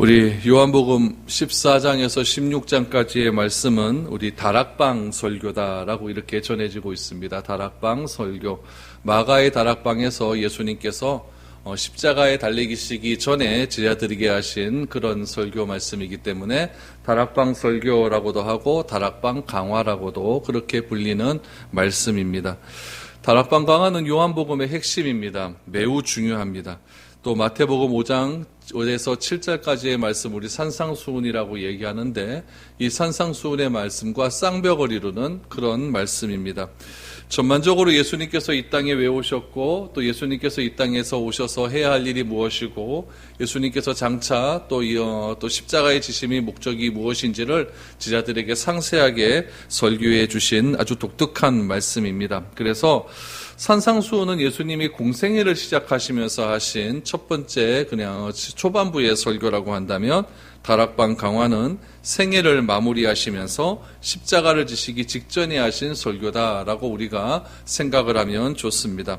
우리 요한복음 14장에서 16장까지의 말씀은 우리 다락방 설교다라고 이렇게 전해지고 있습니다. 다락방 설교. 마가의 다락방에서 예수님께서 십자가에 달리시기 전에 제자들에게 하신 그런 설교 말씀이기 때문에 다락방 설교라고도 하고 다락방 강화라고도 그렇게 불리는 말씀입니다. 다락방 강화는 요한복음의 핵심입니다. 매우 중요합니다. 또 마태복음 5장 5에서 7절까지의 말씀 우리 산상수훈이라고 얘기하는데 이 산상수훈의 말씀과 쌍벽을 이루는 그런 말씀입니다. 전반적으로 예수님께서 이 땅에 왜 오셨고 또 예수님께서 이 땅에서 오셔서 해야 할 일이 무엇이고 예수님께서 장차 또 십자가의 지심이 목적이 무엇인지를 제자들에게 상세하게 설교해 주신 아주 독특한 말씀입니다. 그래서 산상수훈은 예수님이 공생애를 시작하시면서 하신 첫 번째 그냥 초반부의 설교라고 한다면 다락방 강화는 생애를 마무리하시면서 십자가를 지시기 직전에 하신 설교다라고 우리가 생각을 하면 좋습니다.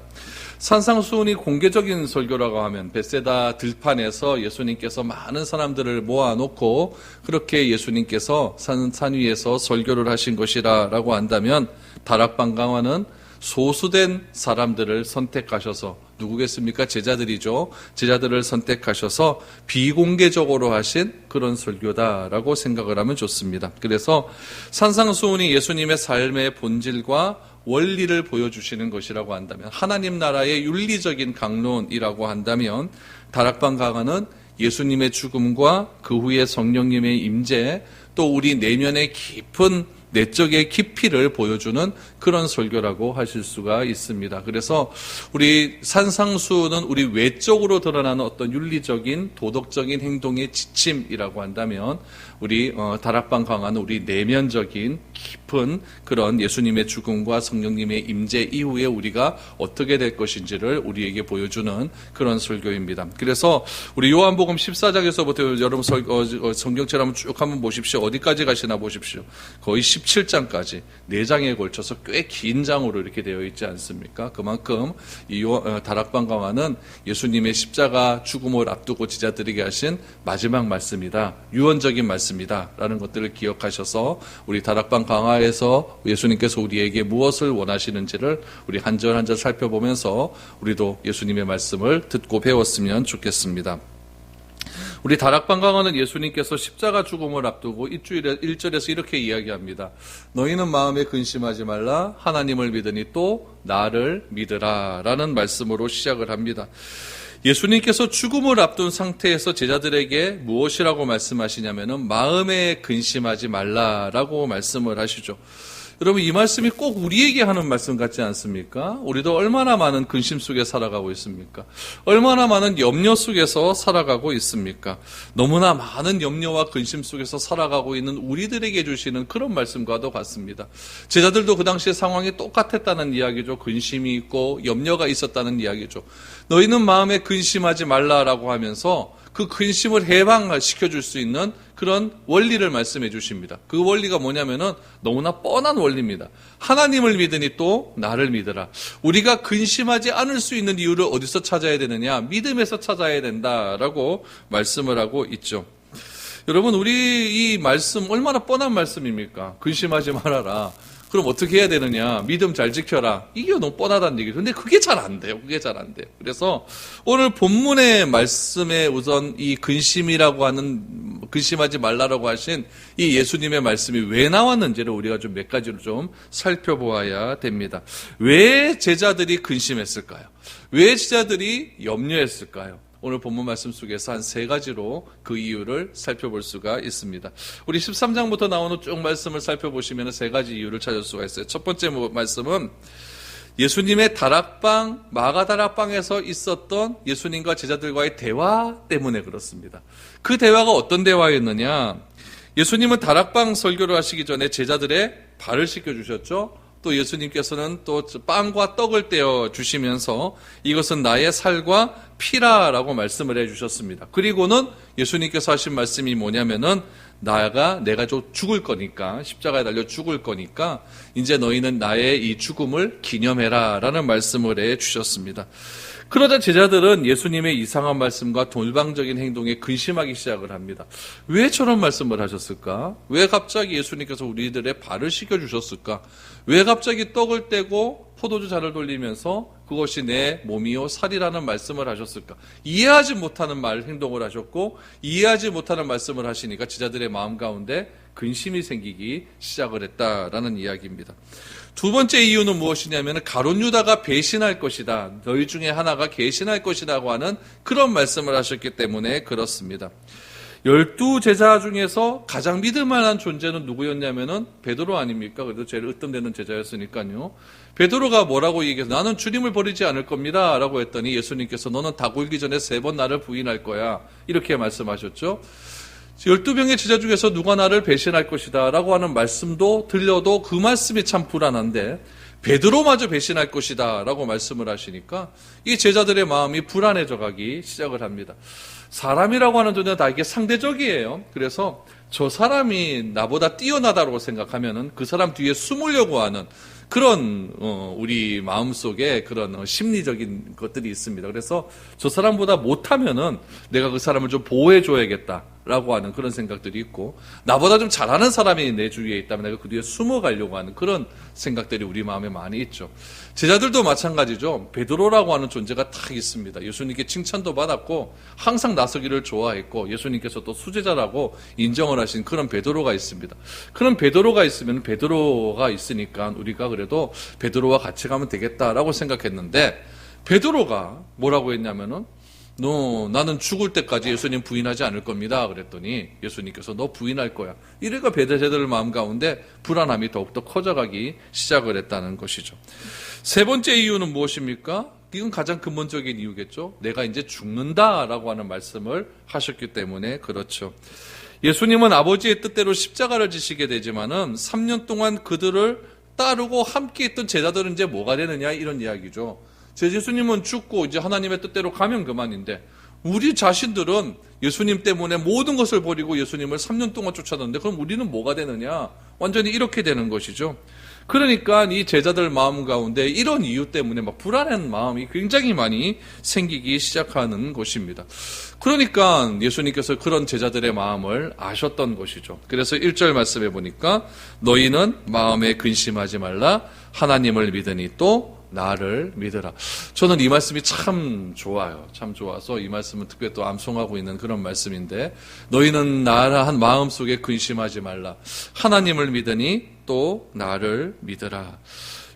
산상수훈이 공개적인 설교라고 하면 벳세다 들판에서 예수님께서 많은 사람들을 모아놓고 그렇게 예수님께서 산 위에서 설교를 하신 것이라고 한다면 다락방 강화는 소수된 사람들을 선택하셔서 누구겠습니까? 제자들이죠. 제자들을 선택하셔서 비공개적으로 하신 그런 설교다라고 생각을 하면 좋습니다. 그래서 산상수훈이 예수님의 삶의 본질과 원리를 보여주시는 것이라고 한다면 하나님 나라의 윤리적인 강론이라고 한다면 다락방 강화는 예수님의 죽음과 그 후에 성령님의 임재 또 우리 내면의 깊은 내적의 깊이를 보여주는 그런 설교라고 하실 수가 있습니다. 그래서 우리 산상수훈은 우리 외적으로 드러나는 어떤 윤리적인 도덕적인 행동의 지침이라고 한다면 우리 다락방 강화는 우리 내면적인 깊은 그런 예수님의 죽음과 성령님의 임재 이후에 우리가 어떻게 될 것인지를 우리에게 보여주는 그런 설교입니다. 그래서 우리 요한복음 14장에서부터 여러분 성경책을 한번 보십시오. 어디까지 가시나 보십시오. 거의 17장까지 4장에 걸쳐서 꽤 긴 장으로 이렇게 되어 있지 않습니까? 그만큼 이 다락방 강화는 예수님의 십자가 죽음을 앞두고 제자들에게 하신 마지막 말씀이다. 유언적인 말씀이다. 라는 것들을 기억하셔서 우리 다락방 강화에서 예수님께서 우리에게 무엇을 원하시는지를 우리 한 절 한 절 살펴보면서 우리도 예수님의 말씀을 듣고 배웠으면 좋겠습니다. 우리 다락방 강화는 예수님께서 십자가 죽음을 앞두고 1절에서 이렇게 이야기합니다. 너희는 마음에 근심하지 말라. 하나님을 믿으니 또 나를 믿으라. 라는 말씀으로 시작을 합니다. 예수님께서 죽음을 앞둔 상태에서 제자들에게 무엇이라고 말씀하시냐면은 마음에 근심하지 말라라고 말씀을 하시죠. 여러분 이 말씀이 꼭 우리에게 하는 말씀 같지 않습니까? 우리도 얼마나 많은 근심 속에 살아가고 있습니까? 얼마나 많은 염려 속에서 살아가고 있습니까? 너무나 많은 염려와 근심 속에서 살아가고 있는 우리들에게 주시는 그런 말씀과도 같습니다. 제자들도 그 당시의 상황이 똑같았다는 이야기죠. 근심이 있고 염려가 있었다는 이야기죠. 너희는 마음에 근심하지 말라라고 하면서 그 근심을 해방시켜줄 수 있는 그런 원리를 말씀해 주십니다. 그 원리가 뭐냐면은 너무나 뻔한 원리입니다. 하나님을 믿으니 또 나를 믿으라. 우리가 근심하지 않을 수 있는 이유를 어디서 찾아야 되느냐? 믿음에서 찾아야 된다라고 말씀을 하고 있죠. 여러분 우리 이 말씀 얼마나 뻔한 말씀입니까? 근심하지 말아라. 그럼 어떻게 해야 되느냐? 믿음 잘 지켜라. 이게 너무 뻔하다는 얘기죠. 근데 그게 잘 안 돼요. 그게 잘 안 돼요. 그래서 오늘 본문의 말씀에 우선 이 근심이라고 하는, 근심하지 말라라고 하신 이 예수님의 말씀이 왜 나왔는지를 우리가 좀 몇 가지로 좀 살펴보아야 됩니다. 왜 제자들이 근심했을까요? 왜 제자들이 염려했을까요? 오늘 본문 말씀 속에서 한 3가지로 그 이유를 살펴볼 수가 있습니다. 우리 13장부터 나오는 쭉 말씀을 살펴보시면 3가지 이유를 찾을 수가 있어요. 첫 번째 말씀은 예수님의 다락방, 마가다락방에서 있었던 예수님과 제자들과의 대화 때문에 그렇습니다. 그 대화가 어떤 대화였느냐? 예수님은 다락방 설교를 하시기 전에 제자들의 발을 씻겨주셨죠. 또 예수님께서는 또 빵과 떡을 떼어 주시면서 이것은 나의 살과 피라라고 말씀을 해주셨습니다. 그리고는 예수님께서 하신 말씀이 뭐냐면은 내가 죽을 거니까, 십자가에 달려 죽을 거니까 이제 너희는 나의 이 죽음을 기념해라라는 말씀을 해주셨습니다. 그러자 제자들은 예수님의 이상한 말씀과 돌방적인 행동에 근심하기 시작을 합니다. 왜 저런 말씀을 하셨을까? 왜 갑자기 예수님께서 우리들의 발을 씻겨주셨을까? 왜 갑자기 떡을 떼고 포도주 잔을 돌리면서 그것이 내 몸이요 살이라는 말씀을 하셨을까? 이해하지 못하는 행동을 하셨고, 이해하지 못하는 말씀을 하시니까 제자들의 마음 가운데 근심이 생기기 시작을 했다라는 이야기입니다. 두 번째 이유는 무엇이냐면 가룟 유다가 배신할 것이다. 너희 중에 하나가 배신할 것이라고 하는 그런 말씀을 하셨기 때문에 그렇습니다. 12 제자 중에서 가장 믿을 만한 존재는 누구였냐면은 베드로 아닙니까? 그래도 제일 으뜸되는 제자였으니까요. 베드로가 뭐라고 얘기해서 나는 주님을 버리지 않을 겁니다 라고 했더니 예수님께서 너는 다 굴기 전에 3번 나를 부인할 거야 이렇게 말씀하셨죠. 12명의 제자 중에서 누가 나를 배신할 것이다 라고 하는 말씀도 들려도 그 말씀이 참 불안한데 베드로마저 배신할 것이다 라고 말씀을 하시니까 이 제자들의 마음이 불안해져 가기 시작을 합니다. 사람이라고 하는 존재는 다 이게 상대적이에요. 그래서 저 사람이 나보다 뛰어나다고 생각하면은 그 사람 뒤에 숨으려고 하는 그런 우리 마음속에 그런 심리적인 것들이 있습니다. 그래서 저 사람보다 못하면은 내가 그 사람을 좀 보호해 줘야겠다라고 하는 그런 생각들이 있고, 나보다 좀 잘하는 사람이 내 주위에 있다면 내가 그 뒤에 숨어가려고 하는 그런 생각들이 우리 마음에 많이 있죠. 제자들도 마찬가지죠. 베드로라고 하는 존재가 딱 있습니다. 예수님께 칭찬도 받았고 항상 나서기를 좋아했고 예수님께서 또 수제자라고 인정을 하신 그런 베드로가 있습니다. 그런 베드로가 있으면 베드로가 있으니까 우리가 그래도 베드로와 같이 가면 되겠다라고 생각했는데, 베드로가 뭐라고 했냐면은 나는 죽을 때까지 예수님 부인하지 않을 겁니다. 그랬더니 예수님께서 너 부인할 거야. 이래가 제자들 마음 가운데 불안함이 더욱더 커져가기 시작을 했다는 것이죠. 세 번째 이유는 무엇입니까? 이건 가장 근본적인 이유겠죠. 내가 이제 죽는다라고 하는 말씀을 하셨기 때문에 그렇죠. 예수님은 아버지의 뜻대로 십자가를 지시게 되지만은 3년 동안 그들을 따르고 함께 있던 제자들은 이제 뭐가 되느냐 이런 이야기죠. 제 예수님은 죽고 이제 하나님의 뜻대로 가면 그만인데 우리 자신들은 예수님 때문에 모든 것을 버리고 예수님을 3년 동안 쫓아졌는데 그럼 우리는 뭐가 되느냐? 완전히 이렇게 되는 것이죠. 그러니까 이 제자들 마음 가운데 이런 이유 때문에 막 불안한 마음이 굉장히 많이 생기기 시작하는 것입니다. 그러니까 예수님께서 그런 제자들의 마음을 아셨던 것이죠. 그래서 1절 말씀해 보니까 너희는 마음에 근심하지 말라 하나님을 믿으니 또 나를 믿으라. 저는 이 말씀이 참 좋아요. 참 좋아서 이 말씀은 특별히 또 암송하고 있는 그런 말씀인데, 너희는 나라 한 마음속에 근심하지 말라 하나님을 믿으니 또 나를 믿으라.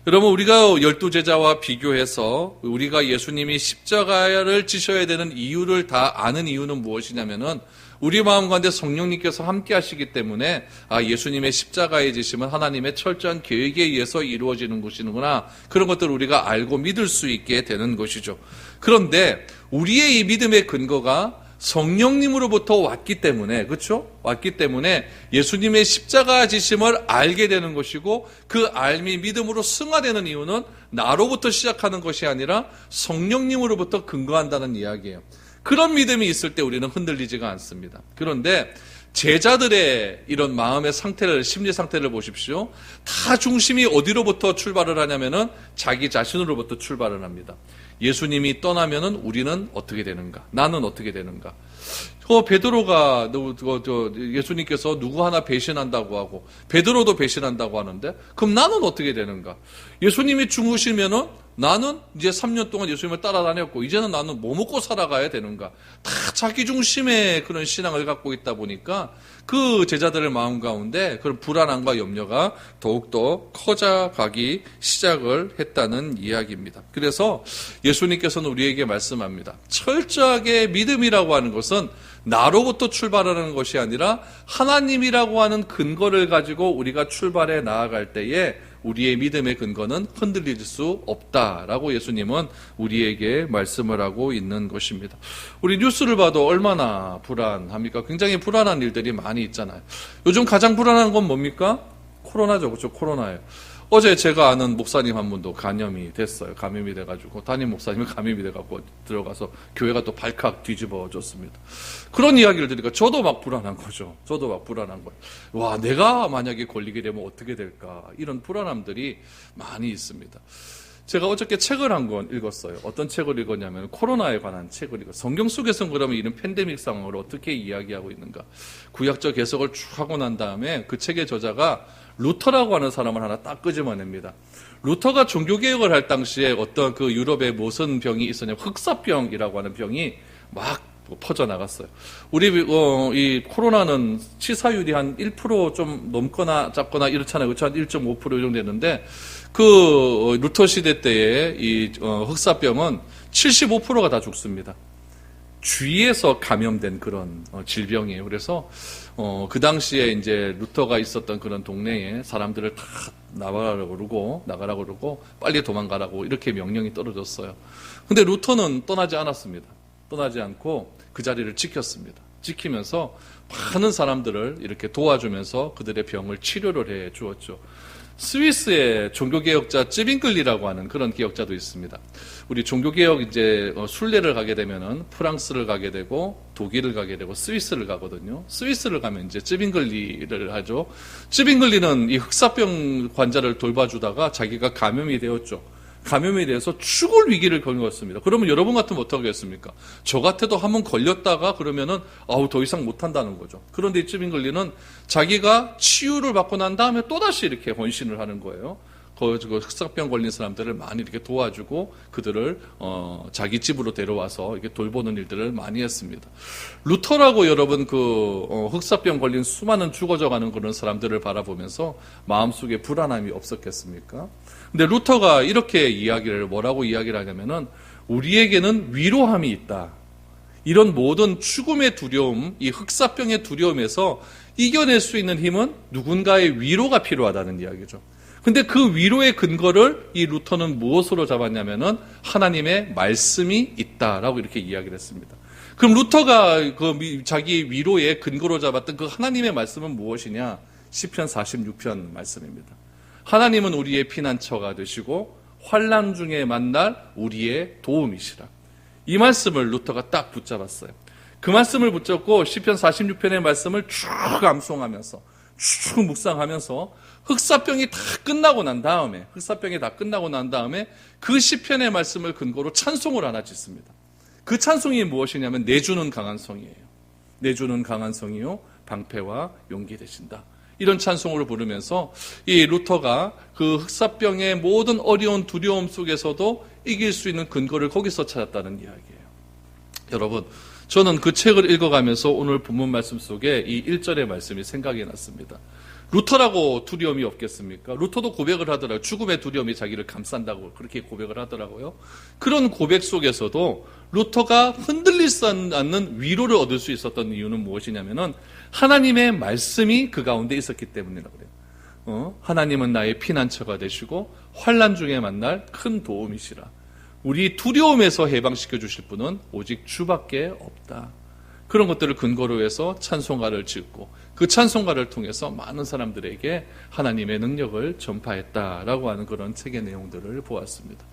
여러분, 우리가 12제자와 비교해서 우리가 예수님이 십자가를 지셔야 되는 이유를 다 아는 이유는 무엇이냐면은 우리 마음 가운데 성령님께서 함께 하시기 때문에 예수님의 십자가의 지심은 하나님의 철저한 계획에 의해서 이루어지는 것이구나, 그런 것들을 우리가 알고 믿을 수 있게 되는 것이죠. 그런데 우리의 이 믿음의 근거가 성령님으로부터 왔기 때문에, 그렇죠? 왔기 때문에 예수님의 십자가 지심을 알게 되는 것이고, 그 알미 믿음으로 승화되는 이유는 나로부터 시작하는 것이 아니라 성령님으로부터 근거한다는 이야기예요. 그런 믿음이 있을 때 우리는 흔들리지가 않습니다. 그런데 제자들의 이런 마음의 상태를, 심리 상태를 보십시오. 다 중심이 어디로부터 출발을 하냐면은 자기 자신으로부터 출발을 합니다. 예수님이 떠나면은 우리는 어떻게 되는가? 나는 어떻게 되는가? 베드로가 예수님께서 누구 하나 배신한다고 하고 베드로도 배신한다고 하는데 그럼 나는 어떻게 되는가? 예수님이 죽으시면은 나는 이제 3년 동안 예수님을 따라다녔고 이제는 나는 뭐 먹고 살아가야 되는가? 다 자기 중심의 그런 신앙을 갖고 있다 보니까 그 제자들의 마음 가운데 그런 불안함과 염려가 더욱더 커져가기 시작을 했다는 이야기입니다. 그래서 예수님께서는 우리에게 말씀합니다. 철저하게 믿음이라고 하는 것은 나로부터 출발하는 것이 아니라 하나님이라고 하는 근거를 가지고 우리가 출발해 나아갈 때에 우리의 믿음의 근거는 흔들릴 수 없다라고 예수님은 우리에게 말씀을 하고 있는 것입니다. 우리 뉴스를 봐도 얼마나 불안합니까? 굉장히 불안한 일들이 많이 있잖아요. 요즘 가장 불안한 건 뭡니까? 코로나죠. 그렇죠? 코로나예요. 어제 제가 아는 목사님 한 분도 감염이 됐어요. 감염이 돼가지고 담임 목사님이 감염이 돼갖고 들어가서 교회가 또 발칵 뒤집어졌습니다. 그런 이야기를 들으니까 저도 막 불안한 거죠. 저도 막 불안한 거예요. 와, 내가 만약에 걸리게 되면 어떻게 될까? 이런 불안함들이 많이 있습니다. 제가 어저께 책을 한 권 읽었어요. 어떤 책을 읽었냐면 코로나에 관한 책을 읽었어요. 성경 속에서는 그러면 이런 팬데믹 상황을 어떻게 이야기하고 있는가. 구약적 해석을 쭉 하고 난 다음에 그 책의 저자가 루터라고 하는 사람을 하나 딱 끄집어냅니다. 루터가 종교개혁을 할 당시에 어떤 그 유럽에 무슨 병이 있었냐면 흑사병이라고 하는 병이 막 퍼져나갔어요. 우리 이 코로나는 치사율이 한 1% 좀 넘거나 작거나 이렇잖아요. 그렇죠? 한 1.5% 정도 되는데 그 루터 시대 때의 이 흑사병은 75%가 다 죽습니다. 쥐에서 감염된 그런 질병이에요. 그래서 그 당시에 이제 루터가 있었던 그런 동네에 사람들을 다 나가라고 그러고 빨리 도망가라고 이렇게 명령이 떨어졌어요. 근데 루터는 떠나지 않았습니다. 떠나지 않고 그 자리를 지켰습니다. 지키면서 많은 사람들을 이렇게 도와주면서 그들의 병을 치료를 해 주었죠. 스위스의 종교개혁자 쯔빙글리라고 하는 그런 개혁자도 있습니다. 우리 종교개혁 이제 순례를 가게 되면은 프랑스를 가게 되고 독일을 가게 되고 스위스를 가거든요. 스위스를 가면 이제 쯔빙글리를 하죠. 쯔빙글리는 이 흑사병 환자를 돌봐주다가 자기가 감염이 되었죠. 감염에 대해서 죽을 위기를 겪었습니다. 그러면 여러분 같으면 어떻게 하겠습니까? 저 같아도 한번 걸렸다가 그러면은 더 이상 못한다는 거죠. 그런데 이 쯔빙글리는 자기가 치유를 받고 난 다음에 또다시 이렇게 헌신을 하는 거예요. 그 흑사병 걸린 사람들을 많이 이렇게 도와주고 그들을 자기 집으로 데려와서 이렇게 돌보는 일들을 많이 했습니다. 루터라고 여러분 흑사병 걸린 수많은 죽어져가는 그런 사람들을 바라보면서 마음속에 불안함이 없었겠습니까? 근데 루터가 이렇게 뭐라고 이야기를 하냐면은 우리에게는 위로함이 있다. 이런 모든 죽음의 두려움, 이 흑사병의 두려움에서 이겨낼 수 있는 힘은 누군가의 위로가 필요하다는 이야기죠. 근데 그 위로의 근거를 이 루터는 무엇으로 잡았냐면은 하나님의 말씀이 있다라고 이렇게 이야기를 했습니다. 그럼 루터가 자기 위로의 근거로 잡았던 그 하나님의 말씀은 무엇이냐? 시편 46편 말씀입니다. 하나님은 우리의 피난처가 되시고 환난 중에 만날 우리의 도움이시라. 이 말씀을 루터가 딱 붙잡았어요. 그 말씀을 붙잡고 시편 46편의 말씀을 쭉 암송하면서 쭉 묵상하면서 흑사병이 다 끝나고 난 다음에 그 시편의 말씀을 근거로 찬송을 하나 짓습니다. 그 찬송이 무엇이냐면 내주는 강한 성이에요. 내주는 강한 성이요 방패와 용기 되신다. 이런 찬송을 부르면서 이 루터가 그 흑사병의 모든 어려운 두려움 속에서도 이길 수 있는 근거를 거기서 찾았다는 이야기예요. 여러분, 저는 그 책을 읽어가면서 오늘 본문 말씀 속에 이 1절의 말씀이 생각이 났습니다. 루터라고 두려움이 없겠습니까? 루터도 고백을 하더라고요. 죽음의 두려움이 자기를 감싼다고 그렇게 고백을 하더라고요. 그런 고백 속에서도 루터가 흔들리지 않는 위로를 얻을 수 있었던 이유는 무엇이냐면은 하나님의 말씀이 그 가운데 있었기 때문이라고 그래요. 하나님은 나의 피난처가 되시고 환난 중에 만날 큰 도움이시라. 우리 두려움에서 해방시켜 주실 분은 오직 주밖에 없다. 그런 것들을 근거로 해서 찬송가를 짓고 그 찬송가를 통해서 많은 사람들에게 하나님의 능력을 전파했다라고 하는 그런 책의 내용들을 보았습니다.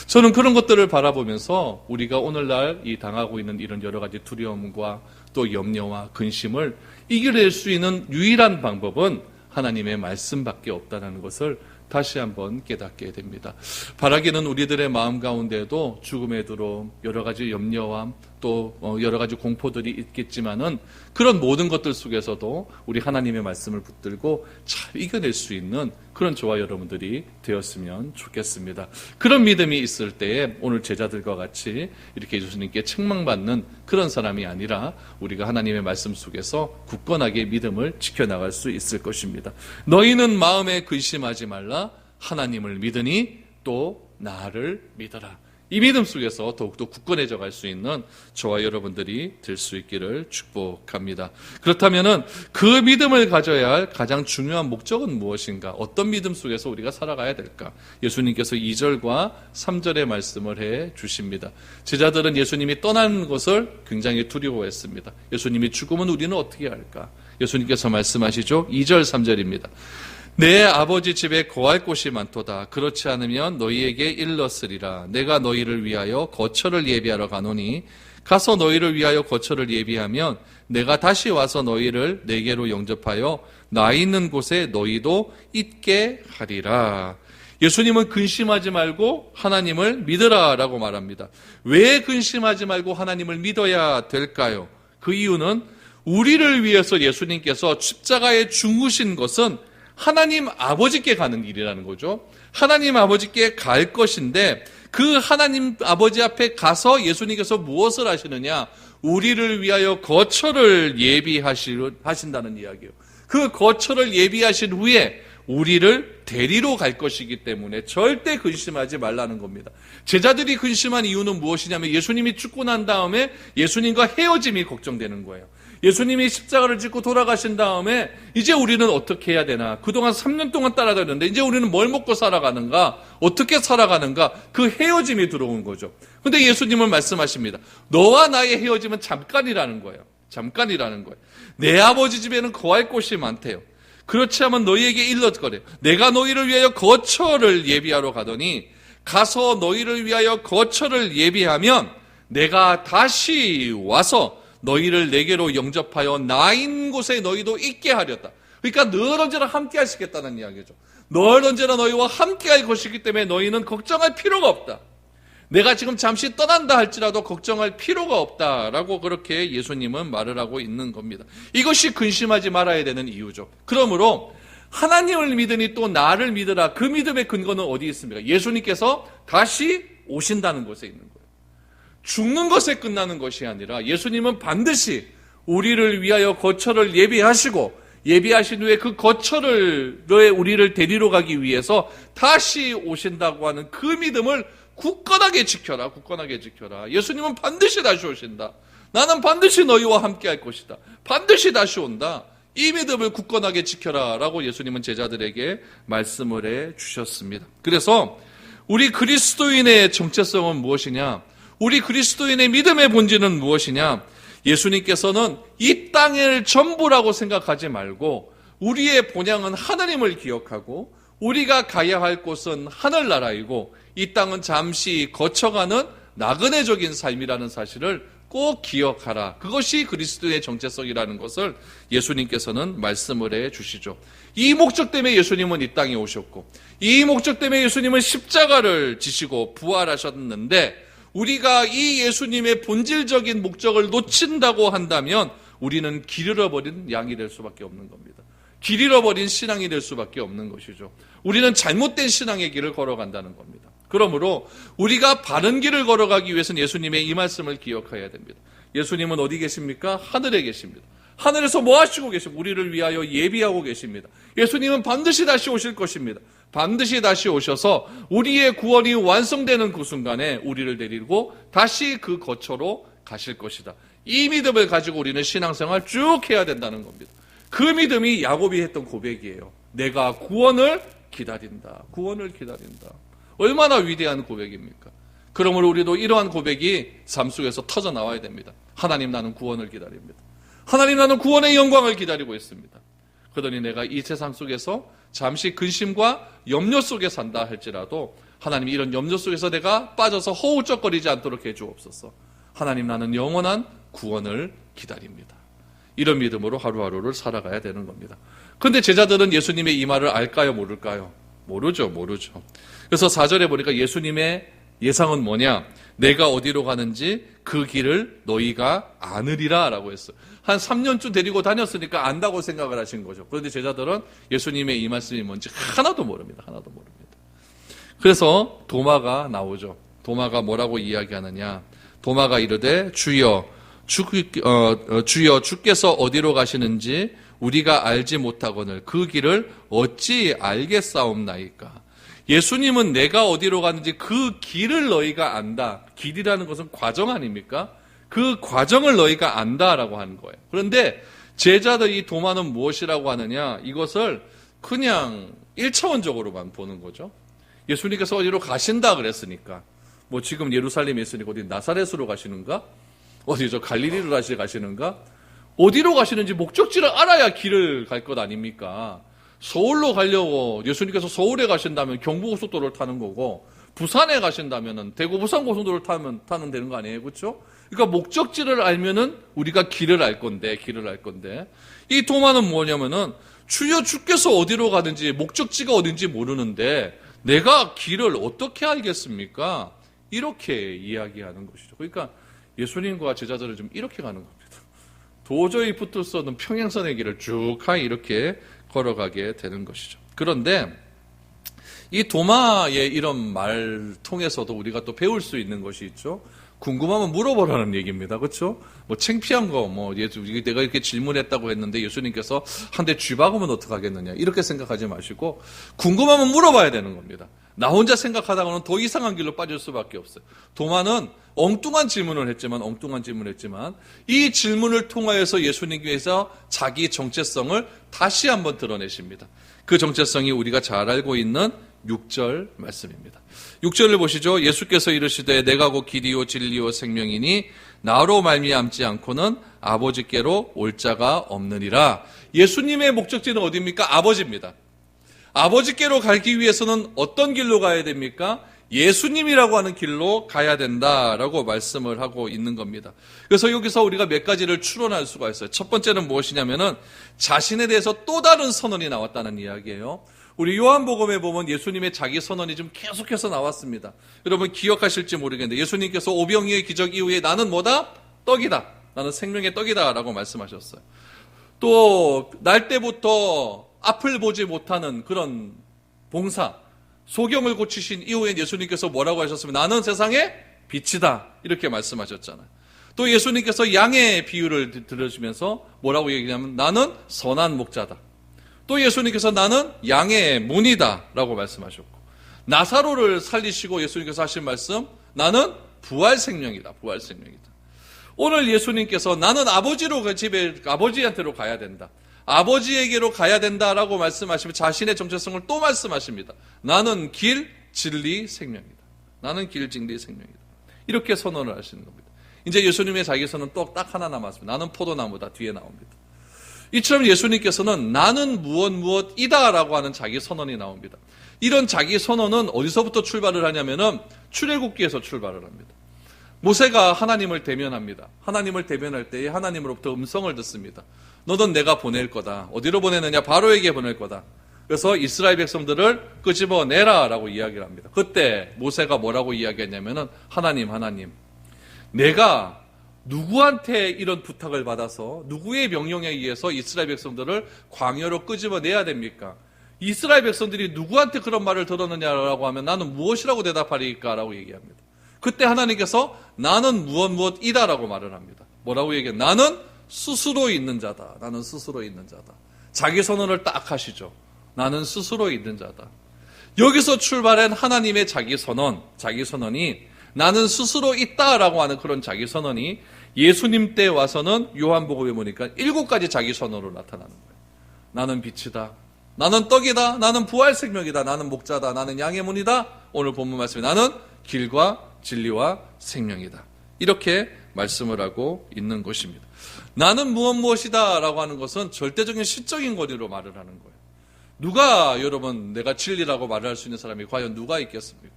저는 그런 것들을 바라보면서 우리가 오늘날 이 당하고 있는 이런 여러 가지 두려움과 또 염려와 근심을 이겨낼 수 있는 유일한 방법은 하나님의 말씀밖에 없다는 것을 다시 한번 깨닫게 됩니다. 바라기는 우리들의 마음 가운데도 죽음의 두려움, 여러 가지 염려와 또 여러 가지 공포들이 있겠지만은 그런 모든 것들 속에서도 우리 하나님의 말씀을 붙들고 잘 이겨낼 수 있는 그런 저와 여러분들이 되었으면 좋겠습니다. 그런 믿음이 있을 때에 오늘 제자들과 같이 이렇게 예수님께 책망받는 그런 사람이 아니라 우리가 하나님의 말씀 속에서 굳건하게 믿음을 지켜나갈 수 있을 것입니다. 너희는 마음에 근심하지 말라. 하나님을 믿으니 또 나를 믿어라. 이 믿음 속에서 더욱더 굳건해져 갈 수 있는 저와 여러분들이 될 수 있기를 축복합니다. 그렇다면은 그 믿음을 가져야 할 가장 중요한 목적은 무엇인가? 어떤 믿음 속에서 우리가 살아가야 될까? 예수님께서 2절과 3절의 말씀을 해 주십니다. 제자들은 예수님이 떠나는 것을 굉장히 두려워했습니다. 예수님이 죽으면 우리는 어떻게 할까? 예수님께서 말씀하시죠. 2절, 3절입니다. 내 아버지 집에 거할 곳이 많도다. 그렇지 않으면 너희에게 일렀으리라. 내가 너희를 위하여 거처를 예비하러 가노니 가서 너희를 위하여 거처를 예비하면 내가 다시 와서 너희를 내게로 영접하여 나 있는 곳에 너희도 있게 하리라. 예수님은 근심하지 말고 하나님을 믿으라라고 말합니다. 왜 근심하지 말고 하나님을 믿어야 될까요? 그 이유는 우리를 위해서 예수님께서 십자가에 죽으신 것은 하나님 아버지께 가는 길이라는 거죠. 하나님 아버지께 갈 것인데 그 하나님 아버지 앞에 가서 예수님께서 무엇을 하시느냐? 우리를 위하여 거처를 예비하신다는 이야기예요. 그 거처를 예비하신 후에 우리를 데리러 갈 것이기 때문에 절대 근심하지 말라는 겁니다. 제자들이 근심한 이유는 무엇이냐면 예수님이 죽고 난 다음에 예수님과 헤어짐이 걱정되는 거예요. 예수님이 십자가를 짓고 돌아가신 다음에 이제 우리는 어떻게 해야 되나? 그동안 3년 동안 따라다녔는데 이제 우리는 뭘 먹고 살아가는가? 어떻게 살아가는가? 그 헤어짐이 들어온 거죠. 근데 예수님은 말씀하십니다. 너와 나의 헤어짐은 잠깐이라는 거예요. 잠깐이라는 거예요. 내 아버지 집에는 거할 곳이 많대요. 그렇지 않으면 너희에게 일렀거래요. 내가 너희를 위하여 거처를 예비하러 가더니 가서 너희를 위하여 거처를 예비하면 내가 다시 와서 너희를 내게로 영접하여 나 있는 곳에 너희도 있게 하렸다. 그러니까 늘 언제나 함께 하시겠다는 이야기죠. 늘 언제나 너희와 함께 할 것이기 때문에 너희는 걱정할 필요가 없다. 내가 지금 잠시 떠난다 할지라도 걱정할 필요가 없다라고 그렇게 예수님은 말을 하고 있는 겁니다. 이것이 근심하지 말아야 되는 이유죠. 그러므로 하나님을 믿으니 또 나를 믿으라. 그 믿음의 근거는 어디 있습니까? 예수님께서 다시 오신다는 곳에 있는 거예요. 죽는 것에 끝나는 것이 아니라 예수님은 반드시 우리를 위하여 거처를 예비하시고 예비하신 후에 그 거처를 우리를 데리러 가기 위해서 다시 오신다고 하는 그 믿음을 굳건하게 지켜라. 굳건하게 지켜라. 예수님은 반드시 다시 오신다. 나는 반드시 너희와 함께 할 것이다. 반드시 다시 온다. 이 믿음을 굳건하게 지켜라 라고 예수님은 제자들에게 말씀을 해 주셨습니다. 그래서 우리 그리스도인의 정체성은 무엇이냐? 우리 그리스도인의 믿음의 본질은 무엇이냐? 예수님께서는 이 땅을 전부라고 생각하지 말고 우리의 본향은 하나님을 기억하고 우리가 가야 할 곳은 하늘나라이고 이 땅은 잠시 거쳐가는 나그네적인 삶이라는 사실을 꼭 기억하라. 그것이 그리스도의 정체성이라는 것을 예수님께서는 말씀을 해 주시죠. 이 목적 때문에 예수님은 이 땅에 오셨고 이 목적 때문에 예수님은 십자가를 지시고 부활하셨는데 우리가 이 예수님의 본질적인 목적을 놓친다고 한다면 우리는 길 잃어버린 양이 될 수밖에 없는 겁니다. 길 잃어버린 신앙이 될 수밖에 없는 것이죠. 우리는 잘못된 신앙의 길을 걸어간다는 겁니다. 그러므로 우리가 바른 길을 걸어가기 위해서는 예수님의 이 말씀을 기억해야 됩니다. 예수님은 어디 계십니까? 하늘에 계십니다. 하늘에서 뭐 하시고 계십니까? 우리를 위하여 예비하고 계십니다. 예수님은 반드시 다시 오실 것입니다. 반드시 다시 오셔서 우리의 구원이 완성되는 그 순간에 우리를 데리고 다시 그 거처로 가실 것이다. 이 믿음을 가지고 우리는 신앙생활 쭉 해야 된다는 겁니다. 그 믿음이 야곱이 했던 고백이에요. 내가 구원을 기다린다. 구원을 기다린다. 얼마나 위대한 고백입니까? 그러므로 우리도 이러한 고백이 삶 속에서 터져 나와야 됩니다. 하나님, 나는 구원을 기다립니다. 하나님, 나는 구원의 영광을 기다리고 있습니다. 그러니 내가 이 세상 속에서 잠시 근심과 염려 속에 산다 할지라도 하나님, 이런 염려 속에서 내가 빠져서 허우적거리지 않도록 해주옵소서. 하나님, 나는 영원한 구원을 기다립니다. 이런 믿음으로 하루하루를 살아가야 되는 겁니다. 그런데 제자들은 예수님의 이 말을 알까요, 모를까요? 모르죠. 그래서 4절에 보니까 예수님의 예상은 뭐냐? 내가 어디로 가는지 그 길을 너희가 아느리라 라고 했어요. 한 3년쯤 데리고 다녔으니까 안다고 생각을 하신 거죠. 그런데 제자들은 예수님의 이 말씀이 뭔지 하나도 모릅니다. 그래서 도마가 나오죠. 도마가 뭐라고 이야기하느냐? 도마가 이르되 주여 주께서 어디로 가시는지 우리가 알지 못하거늘 그 길을 어찌 알겠사옵나이까? 예수님은 내가 어디로 가는지 그 길을 너희가 안다. 길이라는 것은 과정 아닙니까? 그 과정을 너희가 안다라고 하는 거예요. 그런데 제자들 이 도마는 무엇이라고 하느냐? 이것을 그냥 1차원적으로만 보는 거죠. 예수님께서 어디로 가신다 그랬으니까 뭐 지금 예루살렘에 있으니까 어디 나사렛으로 가시는가? 어디 저 갈릴리로 다시 가시는가? 어디로 가시는지 목적지를 알아야 길을 갈 것 아닙니까? 서울로 가려고 예수님께서 서울에 가신다면 경부고속도로를 타는 거고, 부산에 가신다면은 대구 부산 고속도로를 타면 되는 거 아니에요, 그렇죠? 그러니까 목적지를 알면은 우리가 길을 알 건데, 이 도마는 뭐냐면은 주여 주께서 어디로 가든지 목적지가 어딘지 모르는데 내가 길을 어떻게 알겠습니까? 이렇게 이야기하는 것이죠. 그러니까 예수님과 제자들은 좀 이렇게 가는 겁니다. 도저히 붙을 수 없는 평행선의 길을 쭉 이렇게 걸어가게 되는 것이죠. 그런데 이 도마의 이런 말 통해서도 우리가 또 배울 수 있는 것이 있죠. 궁금하면 물어보라는 얘기입니다. 그렇죠? 뭐 창피한 거, 내가 이렇게 질문했다고 했는데 예수님께서 한 대 쥐박으면 어떡하겠느냐, 이렇게 생각하지 마시고 궁금하면 물어봐야 되는 겁니다. 나 혼자 생각하다가는 더 이상한 길로 빠질 수밖에 없어요. 도마는 엉뚱한 질문을 했지만 이 질문을 통하여서 예수님께서 자기 정체성을 다시 한번 드러내십니다. 그 정체성이 우리가 잘 알고 있는 6절 말씀입니다. 6절을 보시죠. 예수께서 이르시되 내가 곧 길이요 진리요 생명이니 나로 말미암지 않고는 아버지께로 올 자가 없느니라. 예수님의 목적지는 어디입니까? 아버지입니다. 아버지께로 가기 위해서는 어떤 길로 가야 됩니까? 예수님이라고 하는 길로 가야 된다라고 말씀을 하고 있는 겁니다. 그래서 여기서 우리가 몇 가지를 추론할 수가 있어요. 첫 번째는 무엇이냐면은 자신에 대해서 또 다른 선언이 나왔다는 이야기예요. 우리 요한복음에 보면 예수님의 자기 선언이 좀 계속해서 나왔습니다. 여러분 기억하실지 모르겠는데 예수님께서 오병이의 기적 이후에 나는 뭐다? 떡이다. 나는 생명의 떡이다 라고 말씀하셨어요. 또 날 때부터 앞을 보지 못하는 그런 봉사, 소경을 고치신 이후에 예수님께서 뭐라고 하셨으면 나는 세상의 빛이다 이렇게 말씀하셨잖아요. 또 예수님께서 양의 비유를 들으시면서 뭐라고 얘기하냐면 나는 선한 목자다. 또 예수님께서 나는 양의 문이다 라고 말씀하셨고, 나사로를 살리시고 예수님께서 하신 말씀 나는 부활 생명이다. 오늘 예수님께서 나는 아버지한테로 가야 된다, 아버지에게로 가야 된다라고 말씀하시면 자신의 정체성을 또 말씀하십니다. 나는 길, 진리, 생명이다. 이렇게 선언을 하시는 겁니다. 이제 예수님의 자기 선언은 또 딱 하나 남았습니다. 나는 포도나무다 뒤에 나옵니다. 이처럼 예수님께서는 나는 무엇이다 라고 하는 자기 선언이 나옵니다. 이런 자기 선언은 어디서부터 출발을 하냐면은 출애굽기에서 출발을 합니다. 모세가 하나님을 대면합니다. 하나님을 대면할 때에 하나님으로부터 음성을 듣습니다. 너는 내가 보낼 거다. 어디로 보내느냐? 바로에게 보낼 거다. 그래서 이스라엘 백성들을 끄집어내라 라고 이야기를 합니다. 그때 모세가 뭐라고 이야기했냐면은 하나님 내가 누구한테 이런 부탁을 받아서 누구의 명령에 의해서 이스라엘 백성들을 광야로 끄집어내야 됩니까? 이스라엘 백성들이 누구한테 그런 말을 들었느냐라고 하면 나는 무엇이라고 대답하리까? 라고 얘기합니다. 그때 하나님께서 나는 무엇이다라고 말을 합니다. 뭐라고 얘기해요? 나는 스스로 있는 자다. 자기 선언을 딱 하시죠. 나는 스스로 있는 자다. 여기서 출발한 하나님의 자기 선언이 나는 스스로 있다라고 하는 그런 자기 선언이 예수님 때 와서는 요한복음에 보니까 7가지 자기 선언으로 나타나는 거예요. 나는 빛이다. 나는 떡이다. 나는 부활 생명이다. 나는 목자다. 나는 양의 문이다. 오늘 본문 말씀에 나는 길과 진리와 생명이다. 이렇게 말씀을 하고 있는 것입니다. 나는 무엇이다 라고 하는 것은 절대적인 시적인 권위로 말을 하는 거예요. 누가 여러분 내가 진리라고 말을 할 수 있는 사람이 과연 누가 있겠습니까?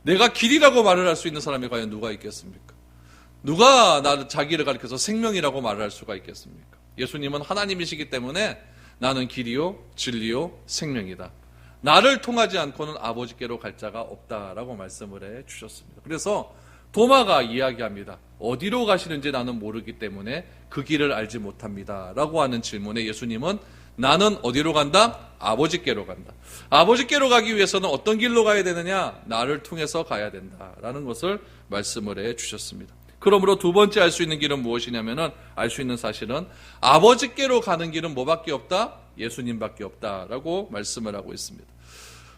내가 길이라고 말을 할 수 있는 사람이 과연 누가 있겠습니까? 누가 나를 자기를 가리켜서 생명이라고 말을 할 수가 있겠습니까? 예수님은 하나님이시기 때문에 나는 길이요 진리요 생명이다. 나를 통하지 않고는 아버지께로 갈 자가 없다라고 말씀을 해 주셨습니다. 그래서 도마가 이야기합니다. 어디로 가시는지 나는 모르기 때문에 그 길을 알지 못합니다 라고 하는 질문에 예수님은 나는 어디로 간다? 아버지께로 간다. 아버지께로 가기 위해서는 어떤 길로 가야 되느냐? 나를 통해서 가야 된다라는 것을 말씀을 해 주셨습니다. 그러므로 두 번째 알 수 있는 길은 무엇이냐면은 알 수 있는 사실은 아버지께로 가는 길은 뭐밖에 없다? 예수님밖에 없다라고 말씀을 하고 있습니다.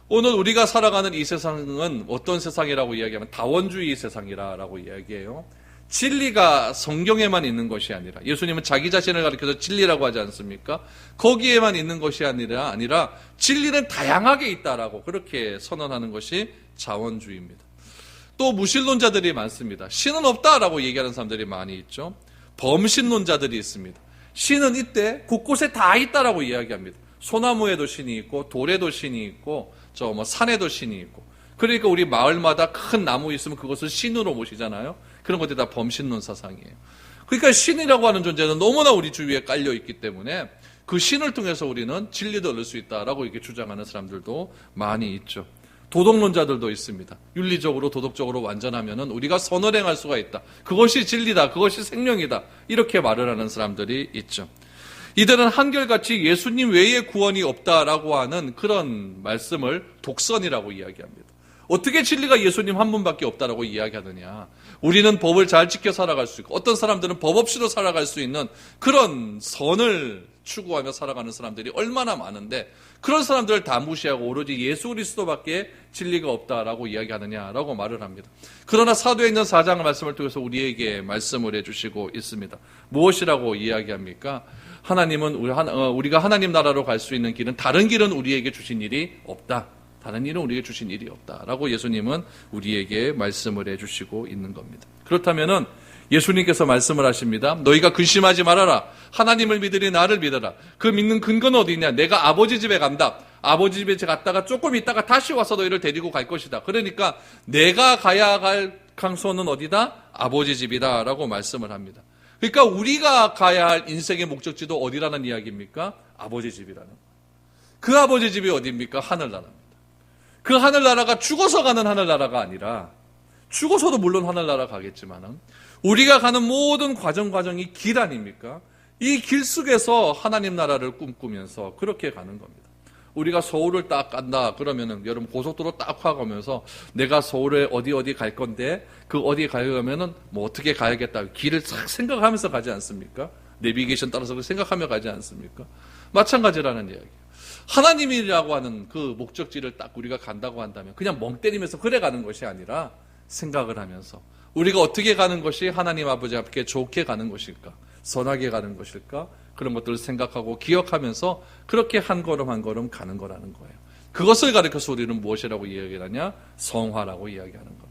오늘 우리가 살아가는 이 세상은 어떤 세상이라고 이야기하면 다원주의 세상이라고 이야기해요. 진리가 성경에만 있는 것이 아니라 예수님은 자기 자신을 가리켜서 진리라고 하지 않습니까? 거기에만 있는 것이 아니라 진리는 다양하게 있다라고 그렇게 선언하는 것이 자원주의입니다. 또 무신론자들이 많습니다. 신은 없다라고 얘기하는 사람들이 많이 있죠. 범신론자들이 있습니다. 신은 이때 곳곳에 다 있다라고 이야기합니다. 소나무에도 신이 있고 돌에도 신이 있고 저 뭐 산에도 신이 있고. 그러니까 우리 마을마다 큰 나무 있으면 그것을 신으로 모시잖아요. 그런 것들이 다 범신론 사상이에요. 그러니까 신이라고 하는 존재는 너무나 우리 주위에 깔려 있기 때문에 그 신을 통해서 우리는 진리도 얻을 수 있다라고 이렇게 주장하는 사람들도 많이 있죠. 도덕론자들도 있습니다. 윤리적으로 도덕적으로 완전하면은 우리가 선을 행할 수가 있다. 그것이 진리다. 그것이 생명이다. 이렇게 말을 하는 사람들이 있죠. 이들은 한결같이 예수님 외에 구원이 없다라고 하는 그런 말씀을 독선이라고 이야기합니다. 어떻게 진리가 예수님 한 분밖에 없다라고 이야기하느냐. 우리는 법을 잘 지켜 살아갈 수 있고 어떤 사람들은 법 없이도 살아갈 수 있는 그런 선을 추구하며 살아가는 사람들이 얼마나 많은데 그런 사람들을 다 무시하고 오로지 예수 그리스도밖에 진리가 없다라고 이야기하느냐라고 말을 합니다. 그러나 사도행전 4장 말씀을 통해서 우리에게 말씀을 해주시고 있습니다. 무엇이라고 이야기합니까? 하나님은 우리가 하나님 나라로 갈 수 있는 길은 다른 길은 우리에게 주신 일이 없다. 다른 일은 우리에게 주신 일이 없다라고 예수님은 우리에게 말씀을 해주시고 있는 겁니다. 그렇다면은 예수님께서 말씀을 하십니다. 너희가 근심하지 말아라. 하나님을 믿으니 나를 믿어라. 그 믿는 근거는 어디 있냐? 내가 아버지 집에 간다. 아버지 집에 갔다가 조금 있다가 다시 와서 너희를 데리고 갈 것이다. 그러니까 내가 가야 할 장소는 어디다? 아버지 집이다 라고 말씀을 합니다. 그러니까 우리가 가야 할 인생의 목적지도 어디라는 이야기입니까? 아버지 집이라는 거예요. 그 아버지 집이 어디입니까? 하늘나라입니다. 그 하늘나라가 죽어서 가는 하늘나라가 아니라 죽어서도 물론 하늘나라 가겠지만은 우리가 가는 모든 과정이 길 아닙니까? 이 길 속에서 하나님 나라를 꿈꾸면서 그렇게 가는 겁니다. 우리가 서울을 딱 간다 그러면은 여러분 고속도로 딱 가면서 내가 서울에 어디 갈 건데 그 어디 가려면은 뭐 어떻게 가야겠다 길을 싹 생각하면서 가지 않습니까? 내비게이션 따라서 생각하며 가지 않습니까? 마찬가지라는 이야기예요. 하나님이라고 하는 그 목적지를 딱 우리가 간다고 한다면 그냥 멍 때리면서 그래 가는 것이 아니라 생각을 하면서 우리가 어떻게 가는 것이 하나님 아버지 앞에 좋게 가는 것일까? 선하게 가는 것일까? 그런 것들을 생각하고 기억하면서 그렇게 한 걸음 한 걸음 가는 거라는 거예요. 그것을 가르쳐서 우리는 무엇이라고 이야기하냐? 성화라고 이야기하는 겁니다.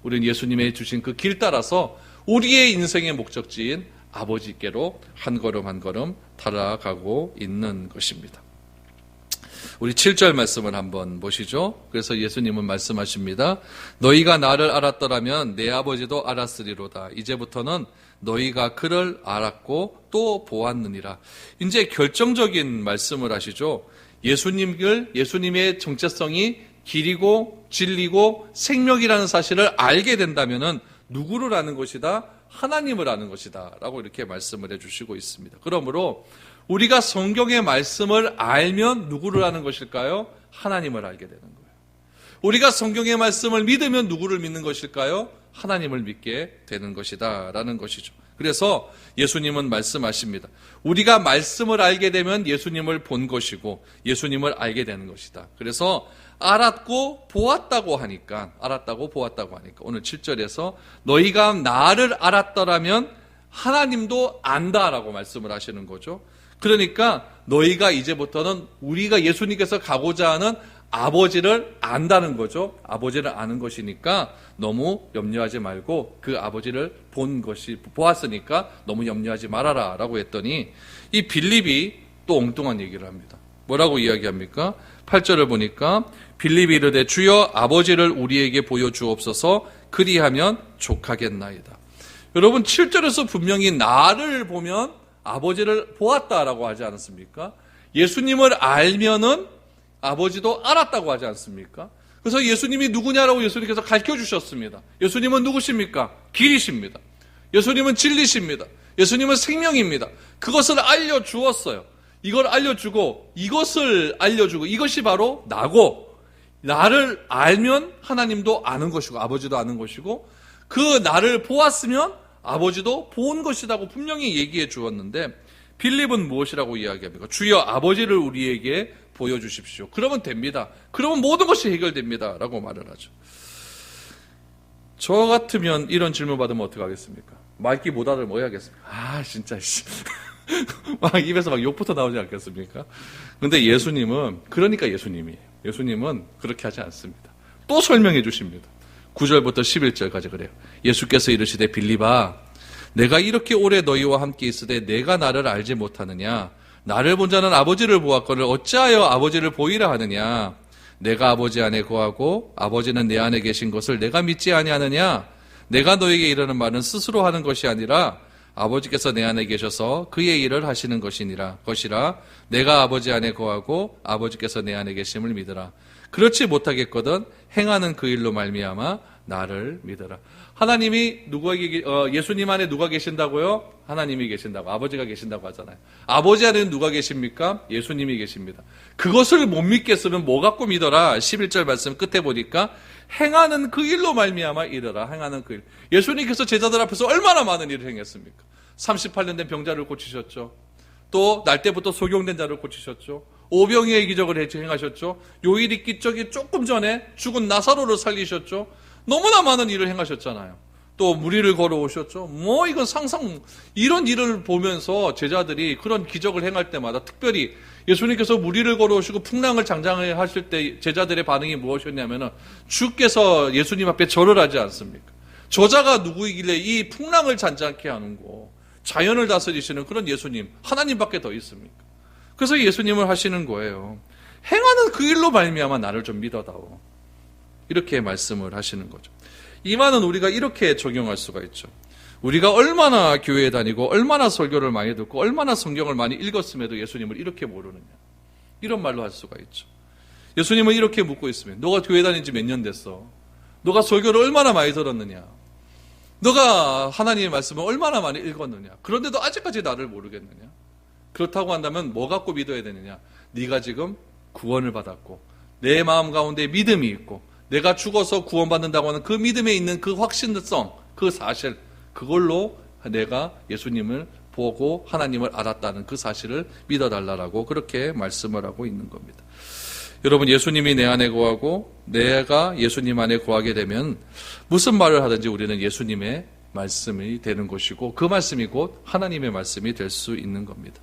우리는 예수님의 주신 그 길 따라서 우리의 인생의 목적지인 아버지께로 한 걸음 한 걸음 달아가고 있는 것입니다. 우리 7절 말씀을 한번 보시죠. 그래서 예수님은 말씀하십니다. 너희가 나를 알았더라면 내 아버지도 알았으리로다. 이제부터는 너희가 그를 알았고 또 보았느니라. 이제 결정적인 말씀을 하시죠. 예수님의 정체성이 길이고 진리고 생명이라는 사실을 알게 된다면은 누구를 아는 것이다? 하나님을 아는 것이다. 라고 이렇게 말씀을 해주시고 있습니다. 그러므로 우리가 성경의 말씀을 알면 누구를 아는 것일까요? 하나님을 알게 되는 거예요. 우리가 성경의 말씀을 믿으면 누구를 믿는 것일까요? 하나님을 믿게 되는 것이다 라는 것이죠. 그래서 예수님은 말씀하십니다. 우리가 말씀을 알게 되면 예수님을 본 것이고 예수님을 알게 되는 것이다. 그래서 알았고 보았다고 하니까 오늘 7절에서 너희가 나를 알았더라면 하나님도 안다라고 말씀을 하시는 거죠. 그러니까 너희가 이제부터는 우리가 예수님께서 가고자 하는 아버지를 안다는 거죠. 아버지를 아는 것이니까 너무 염려하지 말고 그 아버지를 보았으니까 너무 염려하지 말아라 라고 했더니 이 빌립이 또 엉뚱한 얘기를 합니다. 뭐라고 이야기합니까? 8절을 보니까 빌립이 이르되 주여 아버지를 우리에게 보여주옵소서 그리하면 족하겠나이다. 여러분 7절에서 분명히 나를 보면 아버지를 보았다라고 하지 않았습니까? 예수님을 알면은 아버지도 알았다고 하지 않습니까? 그래서 예수님이 누구냐라고 예수님께서 가르쳐 주셨습니다. 예수님은 누구십니까? 길이십니다. 예수님은 진리십니다. 예수님은 생명입니다. 그것을 알려주었어요. 이걸 알려주고 이것이 바로 나고 나를 알면 하나님도 아는 것이고 아버지도 아는 것이고 그 나를 보았으면 아버지도 본 것이라고 분명히 얘기해 주었는데 빌립은 무엇이라고 이야기합니까? 주여 아버지를 우리에게 보여주십시오. 그러면 됩니다. 그러면 모든 것이 해결됩니다. 라고 말을 하죠. 저 같으면 이런 질문 받으면 어떻게 하겠습니까? 말기 못알을 뭐 해야겠습니까? 진짜 막 입에서 막 욕부터 나오지 않겠습니까? 근데 예수님은 그러니까 예수님이에요. 예수님은 그렇게 하지 않습니다. 또 설명해 주십니다. 9절부터 11절까지 그래요. 예수께서 이르시되 빌립아 내가 이렇게 오래 너희와 함께 있으되 내가 나를 알지 못하느냐? 나를 본 자는 아버지를 보았거늘 어찌하여 아버지를 보이라 하느냐. 내가 아버지 안에 거하고 아버지는 내 안에 계신 것을 내가 믿지 아니하느냐. 내가 너에게 이르는 말은 스스로 하는 것이 아니라 아버지께서 내 안에 계셔서 그의 일을 하시는 것이라. 내가 아버지 안에 거하고 아버지께서 내 안에 계심을 믿으라. 그렇지 못하겠거든 행하는 그 일로 말미암아 나를 믿으라. 하나님이 예수님 안에 누가 계신다고요? 하나님이 계신다고, 아버지가 계신다고 하잖아요. 아버지 안에는 누가 계십니까? 예수님이 계십니다. 그것을 못 믿겠으면 뭐 갖고 믿어라? 11절 말씀 끝에 보니까 행하는 그 일로 말미암아 이르라. 행하는 그 일. 예수님께서 제자들 앞에서 얼마나 많은 일을 행했습니까? 38년 된 병자를 고치셨죠. 또 날 때부터 소경된 자를 고치셨죠. 오병이의 기적을 행하셨죠. 요일 있기 저기 조금 전에 죽은 나사로를 살리셨죠. 너무나 많은 일을 행하셨잖아요. 또 무리를 걸어오셨죠. 이건 이런 일을 보면서 제자들이 그런 기적을 행할 때마다 특별히 예수님께서 무리를 걸어오시고 풍랑을 장장하실 때 제자들의 반응이 무엇이었냐면은 주께서 예수님 앞에 절을 하지 않습니까? 저자가 누구이길래 이 풍랑을 잔잔케 하는 거, 자연을 다스리시는 그런 예수님, 하나님밖에 더 있습니까? 그래서 예수님을 하시는 거예요. 행하는 그 일로 말미암아 나를 좀 믿어다오. 이렇게 말씀을 하시는 거죠. 이 말은 우리가 이렇게 적용할 수가 있죠. 우리가 얼마나 교회에 다니고 얼마나 설교를 많이 듣고 얼마나 성경을 많이 읽었음에도 예수님을 이렇게 모르느냐. 이런 말로 할 수가 있죠. 예수님은 이렇게 묻고 있으면 너가 교회 다닌 지 몇 년 됐어? 너가 설교를 얼마나 많이 들었느냐? 너가 하나님의 말씀을 얼마나 많이 읽었느냐? 그런데도 아직까지 나를 모르겠느냐? 그렇다고 한다면 뭐 갖고 믿어야 되느냐? 네가 지금 구원을 받았고 내 마음 가운데 믿음이 있고 내가 죽어서 구원받는다고 하는 그 믿음에 있는 그 확신성, 그 사실, 그걸로 내가 예수님을 보고 하나님을 알았다는 그 사실을 믿어달라고 그렇게 말씀을 하고 있는 겁니다. 여러분, 예수님이 내 안에 거하고 내가 예수님 안에 거하게 되면 무슨 말을 하든지 우리는 예수님의 말씀이 되는 것이고 그 말씀이 곧 하나님의 말씀이 될 수 있는 겁니다.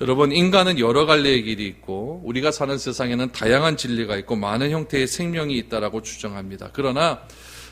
여러분, 인간은 여러 갈래의 길이 있고 우리가 사는 세상에는 다양한 진리가 있고 많은 형태의 생명이 있다라고 주장합니다. 그러나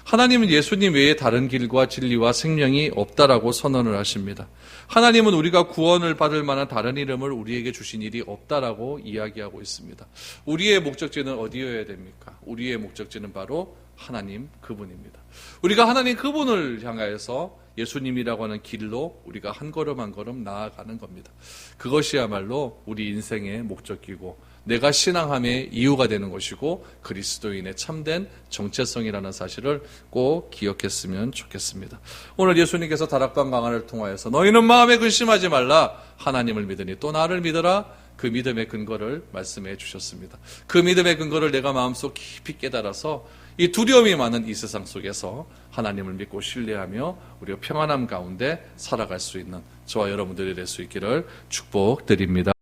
하나님은 예수님 외에 다른 길과 진리와 생명이 없다라고 선언을 하십니다. 하나님은 우리가 구원을 받을 만한 다른 이름을 우리에게 주신 일이 없다라고 이야기하고 있습니다. 우리의 목적지는 어디여야 됩니까? 우리의 목적지는 바로 하나님 그분입니다. 우리가 하나님 그분을 향하여서 예수님이라고 하는 길로 우리가 한 걸음 한 걸음 나아가는 겁니다. 그것이야말로 우리 인생의 목적이고 내가 신앙함의 이유가 되는 것이고 그리스도인의 참된 정체성이라는 사실을 꼭 기억했으면 좋겠습니다. 오늘 예수님께서 다락방 강화를 통하여서 너희는 마음에 근심하지 말라, 하나님을 믿으니 또 나를 믿어라, 그 믿음의 근거를 말씀해 주셨습니다. 그 믿음의 근거를 내가 마음속 깊이 깨달아서 이 두려움이 많은 이 세상 속에서 하나님을 믿고 신뢰하며 우리가 평안함 가운데 살아갈 수 있는 저와 여러분들이 될 수 있기를 축복드립니다.